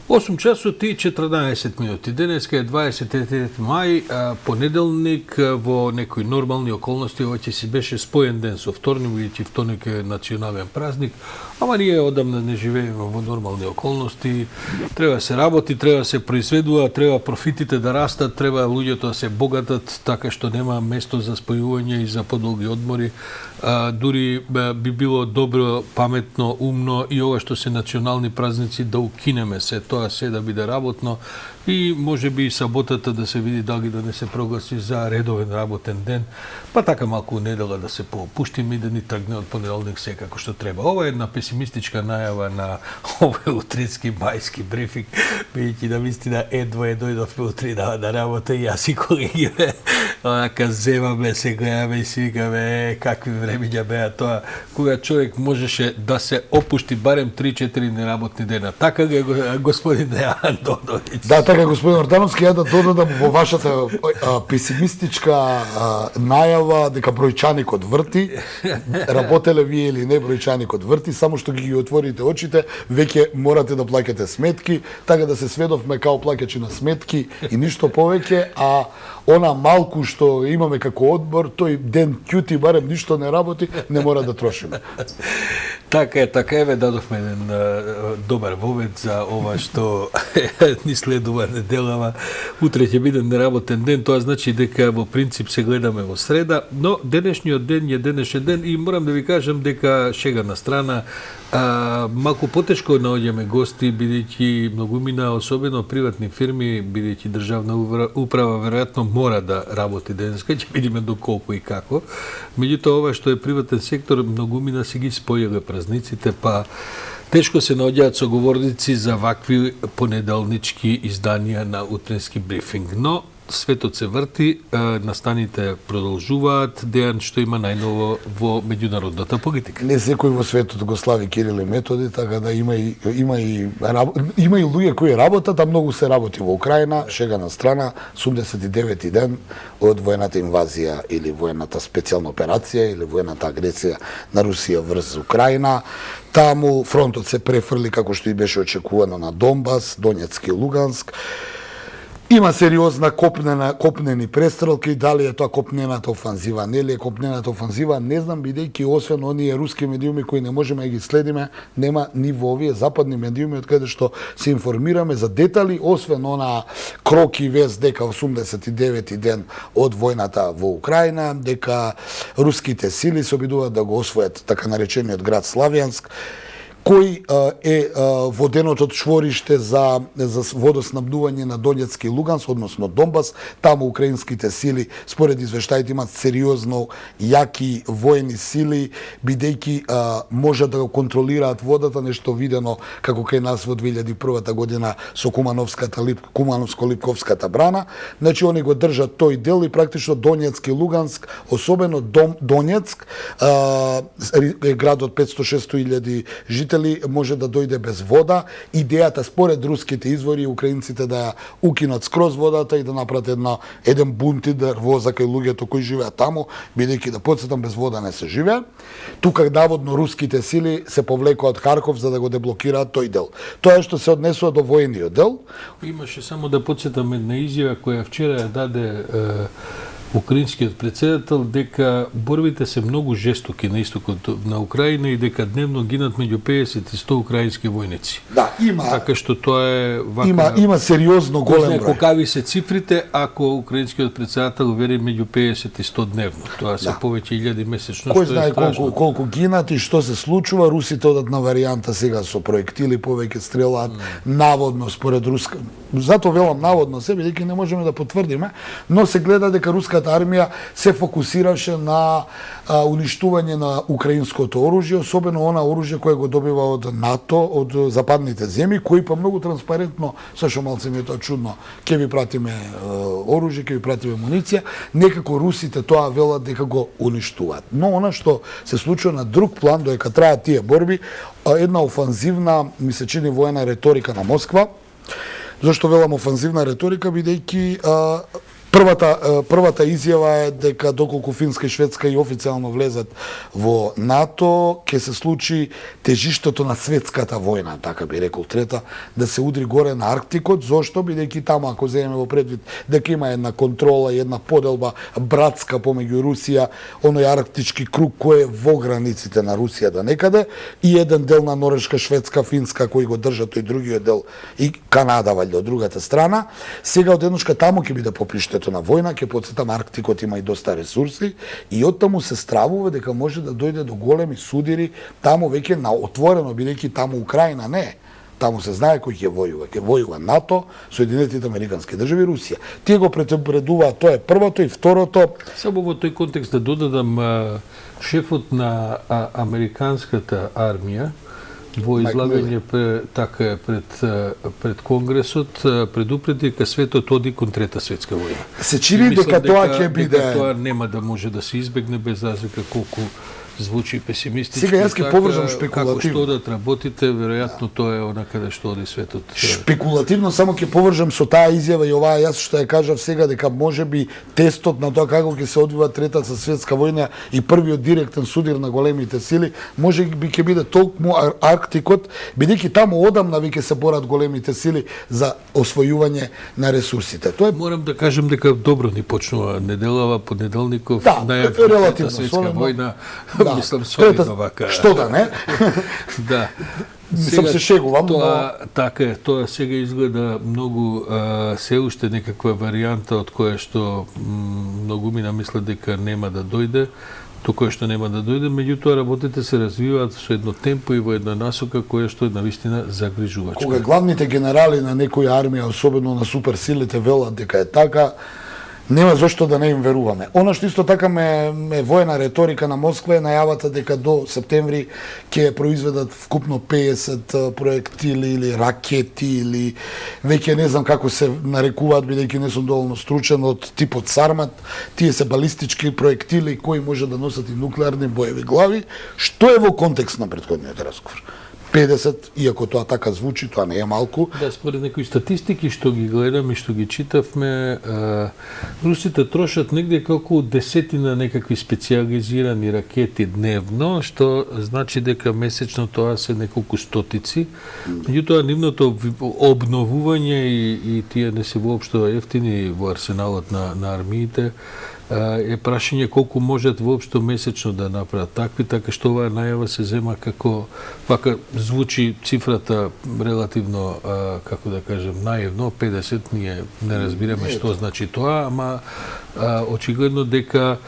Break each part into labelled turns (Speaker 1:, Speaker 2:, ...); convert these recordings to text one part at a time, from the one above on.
Speaker 1: 8 часот и 14 минути. Денеска е 23 мај, понеделник, во некои нормални околности, ова ќе си беше споен ден со вторник, бидејќи вторник е национален празник, ама ние одамна не живееме во нормални околности. Треба се работи, треба се произведува, треба профитите да растат, треба луѓето да се богатат, така што нема место за спојување и за подолги одмори. Дури би било добро, паметно, умно и ова што се национални празници да укинеме се, тоа се да биде работно и може би и саботата да се види дали да не се прогласи за редовен работен ден, па така малку недела да се попуштиме и да ни тргне од понеделник се како што треба. Ова е една песимистичка најава на овој утрински мајски брифинг, бидејќи да вистина едва дојдовме утрина на работа и јас и колегите онака земаме, се гледаме и си викаме какви времиња беа тоа, кога човек можеше да се опушти барем 3-4 неработни дена. Така ли е, господин Дејан Додовиќ?
Speaker 2: Да, така, господин Ордановски, ја да додадам во вашата песимистичка најава дека бројчаникот врти, работеле вие или не бројчаникот врти, само што ги отворите очите, веќе морате да плаќате сметки, така да се сведовме као плаќачи на сметки и ништо повеќе, а она малку што имаме како одбор, тој ден ќути, барем ништо не работи, не мора да трошиме.
Speaker 1: Така е, дадовме еден добар вовед за ова што ни следува неделава. Утре ќе биде неработен ден, тоа значи дека во принцип се гледаме во среда, но денешниот ден е денешен ден и морам да ви кажам дека шега на страна, малку потешко наоѓаме гости, бидејќи многумина, особено приватни фирми, бидејќи државна управа веројатно мора да работи денеска, ќе видиме доколку и како. Меѓутоа, ова што е приватен сектор, многумина се ги спојале празниците, па тешко се наоѓаат соговорници за вакви понеделнички изданија на утрински брифинг. Но светот се врти, настаните продолжуваат. Дејан, што има најново во меѓународната политика?
Speaker 2: Не секој во светот го слави Кирил и Методи, така да има и луѓе кои работат, а многу се работи во Украина. Шега на страна, 89-ти ден од воената инвазија или воената специјална операција или воената агресија на Русија врз Украина. Таму фронтот се префрли како што и беше очекувано на Донбас, Донецк и Луганск. Има сериозна копнени престрелки, дали е тоа копнената офанзива, нели е копнената офанзива, не знам, бидејќи освен оние руски медиуми кои не можеме да ги следиме, нема ни во овие западни медиуми од каде што се информираме за детали, освен она кроки вест дека 89-ти ден од војната во Украина, дека руските сили се обидуваат да го освојат така наречениот град Славјанск, кој е во денот од чвориште за водоснабдување на Донецк и Луганск, односно Донбас. Таму украинските сили, според извештаите, имат сериозно јаки воени сили, бидејќи може да го контролираат водата, нешто видено како кај нас во 2001 година со Кумановско-Липковската брана. Значи, они го држат тој дел и практично Донецк и Луганск, особено Донецк, е град од 500-600 жители, може да дојде без вода. Идејата според руските извори украинците да укинат скроз водата и да направат еден бунт и нервоза кај луѓето кои живеат таму, бидејќи да подсетам без вода не се живее. Тука наводно руските сили се повлекоа од Харков за да го деблокираат тој дел. Тоа што се однесува до војниот дел.
Speaker 1: Имаше само да подсетам една изјава која вчера ја даде украинскиот председател дека борбите се многу жестоки на истокот на Украина и дека дневно гинат меѓу 50 и 100 украински војници.
Speaker 2: Да, има.
Speaker 1: Така што тоа е вака.
Speaker 2: Има сериозно голем број.
Speaker 1: Колкави се цифрите ако украинскиот председател вери меѓу 50 и 100 дневно. Тоа се повеќе илјади месечно.
Speaker 2: Кој знае колку гинат и што се случува. Русите одат на варијанта сега со проектили, повеќе стрелаат наводно според руска. Затоа велам наводно се, бидејќи не можеме да потврдиме, но се гледа дека руската армија се фокусираше на уништување на украинското оружје, особено она оружје кое го добива од НАТО, од западните земји, кои па многу транспарентно, сашо малце ми е тоа чудно, ќе ви пратиме оружје, ќе ви пратиме муниција, некако русите тоа велат дека го уништуваат. Но она што се случува на друг план, додека траат тие борби, една офанзивна, ми се чини, воена реторика на Москва. Зашто велам офанзивна реторика, бидејќи Првата изјава е дека доколку Финска и Шведска и официјално влезат во НАТО, ќе се случи тежиштето на светската војна, така би рекол трета, да се удри горе на Арктикот. Зошто? Бидејќи таму, ако земеме во предвид дека има една контрола и една поделба братска помеѓу Русија, оној арктички круг кој е во границите на Русија да некаде, и еден дел на Норвешка, Шведска, Финска кои го држат тој другиот дел, и Канада валјда од другата страна. Сега одедношка таму ќе биде поприштето на војна, ќе потсетам, Арктикот има и доста ресурси и оттаму се стравува дека може да дојде до големи судири таму веќе на отворено, бидејќи таму Украина не е. Таму се знае кој ќе војува. Ќе војува НАТО, Соединетите Американски држави, Русија. Тие го предупредуваат, тоа е првото, и второто.
Speaker 1: Само во тој контекст да додадам, шефот на американската армија во излагање пред Конгресот предупреди дека светот оди кон Трета светска војна.
Speaker 2: Се чини дека тоа ќе биде...
Speaker 1: Дека тоа нема да може да се избегне, без разлика колку звучи песимистички.
Speaker 2: Сега јас ќе поврзам шпекулативно.
Speaker 1: Како што да работите, веројатно тоа е она каде што оди светот.
Speaker 2: Шпекулативно само ќе поврзам со таа изјава и оваа јас што ја кажав сега, дека можеби тестот на тоа како ќе се одвива Третата светска војна и првиот директен судир на големите сили, можеби ќе биде толкму Арктикот, бидејќи таму одамна веќе се борат големите сили за освојување на ресурсите. Тоа е...
Speaker 1: Морам да кажам дека добро ни почнува неделава, понеделников,
Speaker 2: релативно
Speaker 1: светска војна.
Speaker 2: Да,
Speaker 1: мислам солидно вака.
Speaker 2: Што да не?
Speaker 1: Да.
Speaker 2: Мислам се шегувам,
Speaker 1: тоа, така е, тоа сега изгледа многу се уште некаква варијанта од која што многумина мислат дека нема да дојде, тоа што нема да дојде, меѓутоа работите се развиваат со едно темпо и во една насока која што е навистина загрижувачка.
Speaker 2: Кога главните генерали на некоја армија, особено на суперсилите, велат дека е така, нема зошто да не им веруваме. Она што исто така ме воена риторика на Москва е најавата дека до септември ќе произведат вкупно 50 проектили или ракети или веќе не знам како се нарекуваат, бидејќи не сум доволно стручен, од типот Сармат. Тие се балистички проектили кои може да носат и нуклеарни боеви глави, што е во контекст на претходниот разговор. 50, иако тоа така звучи, тоа не е малку.
Speaker 1: Да, според некои статистики што ги гледам и што ги читавме, русите трошат негде околу 10 некакви специализирани ракети дневно, што значи дека месечно тоа се неколку стотици. Меѓутоа, нивното обновување и тие не се воопшто ефтини во арсеналот на армиите, е прашање колку можат воопшто месечно да направат такви, така што оваа најава се зема како, вака звучи цифрата релативно, како да кажем, наивно, 50, ние не разбираме што значи тоа, ама очигледно дека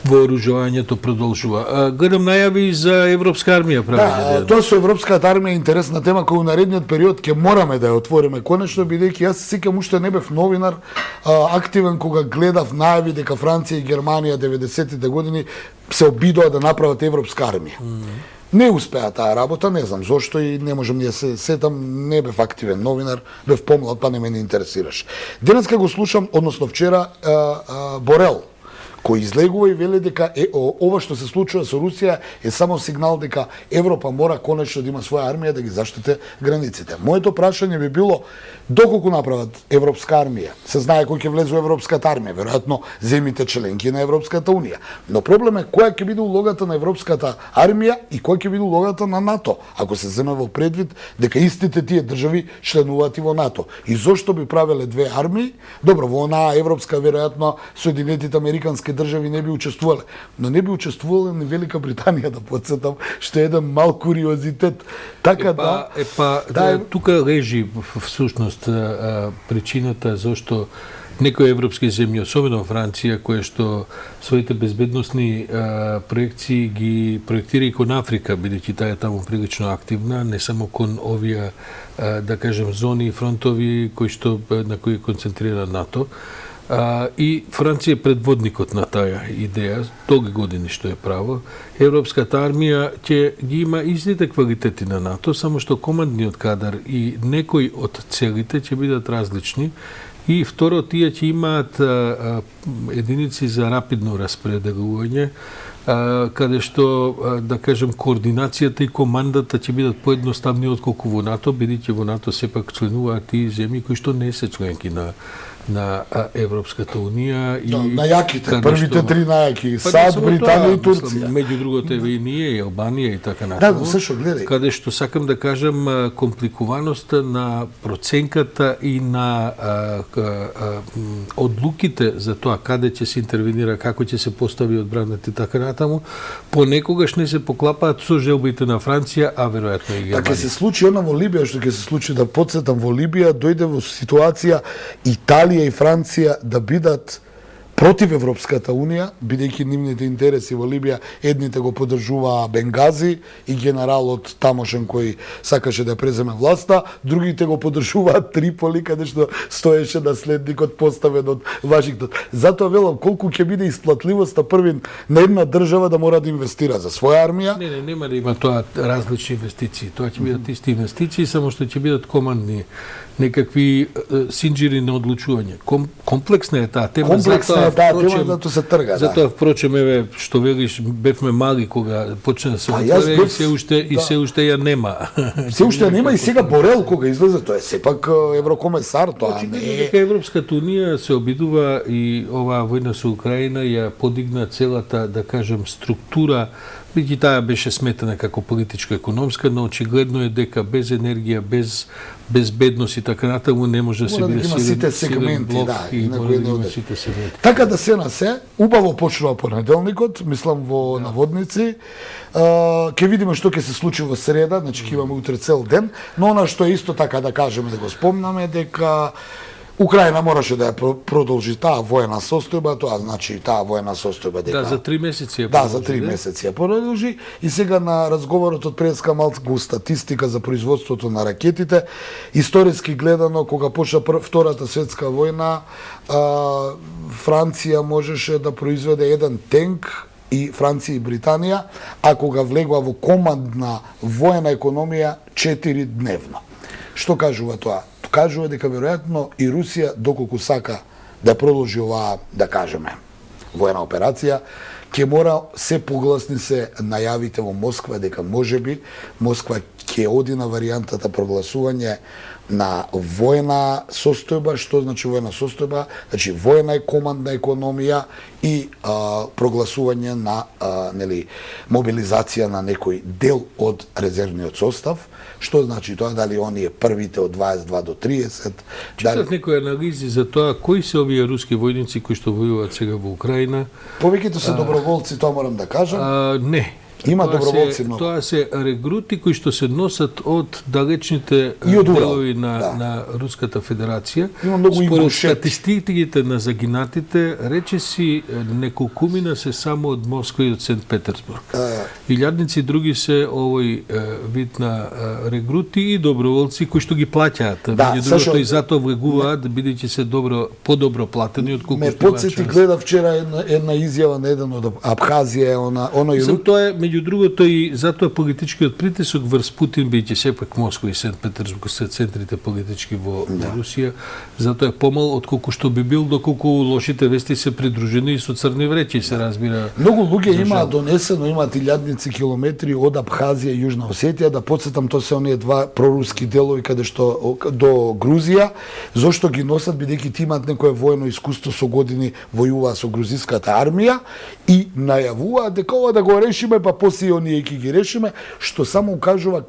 Speaker 1: вооружувањето продолжува. Гледам најави за Европска армија правење.
Speaker 2: Да, тоа со Европската армија е интересна тема која во наредниот период ќе мораме да ја отвориме конечно, бидејќи јас се сеќам уште не бев новинар активен кога гледав најави дека Франција и Германија 90-тите години се обидоа да направат Европска армија. Не успеа таа работа, не знам зошто и не можам да се сетам, не бев активен новинар, бев помлад, па не ме интересираш. Денеска го слушам, односно вчера, Борел, кој излегува и вели дека ова што се случува со Русија е само сигнал дека Европа мора конечно да има своја армија да ги заштите границите. Моето прашање би било, доколку направат Европска армија, се знае кој ќе влезе во Европската армија, веројатно земите членки на Европската унија. Но проблем е која ќе биде улогата на Европската армија и која ќе биде улогата на НАТО, ако се земе во предвид дека истите тие држави членуваат и во НАТО. И зошто би правеле две армии? Добро, во онаа европска веројатно Соединетите Американски држави не би учествувале, но не би учествувале ни Велика Британија, да подсетам, што е еден мал куриозитет. Така
Speaker 1: тука лежи всушност причината зошто некои европски земји, особено Франција, која што своите безбедносни проекции ги проектира и кон Африка, бидејќи таа е таму прилично активна, не само кон овие, да кажем, зони и фронтови на кои концентрира НАТО. И Франција е предводникот на таа идеја, долги години што е право. Европската армија ќе ги има истите квалитети на НАТО, само што командниот кадар и некои од целите ќе бидат различни. И второ, тие ќе имаат единици за рапидно распределување, каде што, да кажем, координацијата и командата ќе бидат поедноставни отколку во НАТО, бидејќи во НАТО сепак членуваат и земји кои што не се членки на Европската Унија и
Speaker 2: на јаките, првите три најаки, САД, Британија и Турција.
Speaker 1: Меѓу другото еве и ние, и Албанија и така натаму.
Speaker 2: Да, слушай, гледај.
Speaker 1: Каде што сакам да кажам компликуваноста на проценката и на одлуките за тоа каде ќе се интервенира, како ќе се постави одбраната и така натаму, понекогаш не се поклапаат со желбите на Франција, а веројатно и Германија.
Speaker 2: Така се случи оно во Либија, што ќе се случи, да потсетам, во Либија дојде во ситуација Италија и Франција да бидат против Европската Унија, бидејќи нивните интереси во Либија, едните го поддржуваа Бенгази и генералот тамошен кој сакаше да преземе власта, другите го поддржуваат Триполи, каде што стоеше наследникот поставен од Вашингтон. Затоа велам колку ќе биде исплатливоста првин на една држава да мора да инвестира за своја армија.
Speaker 1: Не, нема да има тоа различни инвестиции. Тоа ќе бидат исти инвестиции, само што ќе бидат командни некакви синџири на одлучување. Комплексна е таа тема.
Speaker 2: Комплексна е таа тема, зато се трга.
Speaker 1: Затоа, впрочем, еве, што велиш, бевме мали кога почна да се отваря и се уште ја нема.
Speaker 2: Се уште ја нема и сега Борел кога излезе, тоа е сепак еврокомесар, тоа не е.
Speaker 1: Дека Европската Унија се обидува и оваа војна со Украина ја подигна целата, да кажем, структура, бидејќи таа беше сметана како политичко-економска, но очигледно е дека без енергија, без бедност и така натаму не може да се биде силен блок,
Speaker 2: да,
Speaker 1: и мора да има сите сегменти.
Speaker 2: Така да се на се, убаво почнува понеделникот, мислам во наводници. Ќе видиме што ќе се случи во среда, значи ќе имаме утре цел ден, но она што е исто така да кажеме, да го спомнаме, дека Украина мораше да ја продолжи таа воена состојба, тоа значи таа воена состојба дека...
Speaker 1: Да, за 3 месеци ја
Speaker 2: продолжи. Да, за 3 месеци ја продолжи. И сега на разговорот од преска малку статистика за производството на ракетите, историски гледано, кога почна Втората светска војна, Франција можеше да произведе еден тенк, и Франција и Британија, а кога влегува во командна воена економија 4 дневно. Што кажува тоа? Кажува дека веројатно и Русија, доколку сака да продолжи оваа, да кажеме, воена операција, ќе мора се погласни се најавите во Москва дека можеби Москва ќе оди на варијантата прогласување на воена состојба. Што значи воена состојба? Значи воена и командна економија и прогласување на мобилизација на некој дел од резервниот состав. Што значи тоа? Дали оние првите од 22 до 30?
Speaker 1: Читав некои анализи за тоа кои се овие руски војници кои што војуваат сега во Украина.
Speaker 2: Повеќето се доброволци, тоа морам да кажам.
Speaker 1: Не.
Speaker 2: Има доброволци многу.
Speaker 1: Тоа се регрути кои што се носат од далечните делови на Руската Федерација.
Speaker 2: Има многу
Speaker 1: Според статистиките на загинатите, речиси неколкумина се само од Москва и од Сент Петерсбург. Илјадници други се овој вид на регрути и доброволци кои што ги плаќаат. Меѓу другото и затоа влегуваат бидејќи се подобро платени отколку
Speaker 2: ме потсети, гледав вчера една изјава на еден од Абхазија,
Speaker 1: Тоа е меѓу другото и затоа политичкиот притисок врз Путин, бидејќи сепак Москва и Сент Петерсбург се центрите политички во Русија, затоа е помал отколку што би бил доколку лошите вести се придружени и со црни вреќи, се разбира.
Speaker 2: Многу луѓе имаат донесено, имаат илјадници километри од Абхазија и Јужна Осетија, да потсетам, тоа се оние два проруски делови каде што до Грузија, зошто ги носат, бидејќи ти имаат некое воено искуство со години, војуваа со грузиската армија и најавуваат дека ова да го решиме, па после оние ќе ги решиме, што само укажува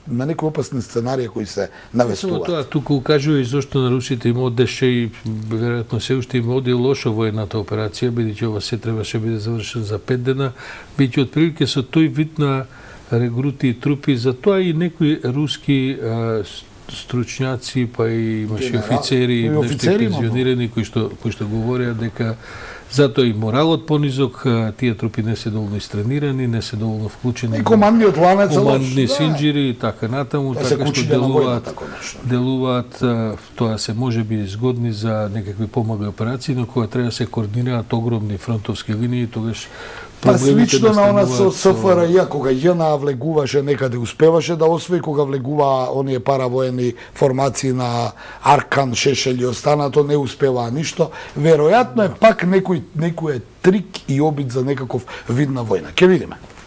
Speaker 2: на некои опасни сценарии кои се навестуваат.
Speaker 1: Тоа туку укажува и зошто на русите им одеше и веројатно се уште им оди лошо воената операција, бидејќи ова се требаше биде завршен за 5 дена, бидејќи отприлike со тој вид на регрути и трупи, затоа и некои руски стручњаци, па и имаше офицери, нешто пензионирани кои што говореа дека затоа и моралот понизок, тие трупи не се доволно истренирани, не се доволно вклучени.
Speaker 2: И командниот ланец,
Speaker 1: командни синџири и така натаму, така што делуваат, тоа се можеби згодни за некакви помални операции, но кога треба се координираат огромни фронтовски линии, тогаш
Speaker 2: Па
Speaker 1: проблемите
Speaker 2: слично на она со
Speaker 1: настануваат
Speaker 2: СФРЈ, кога ЈНА влегуваше некаде, успеваше да освои, кога влегуваа оние паравоени формации на Аркан, Шешел и останато, не успеваа ништо. Веројатно е пак некој трик и обид за некаков вид на војна. Ке видиме.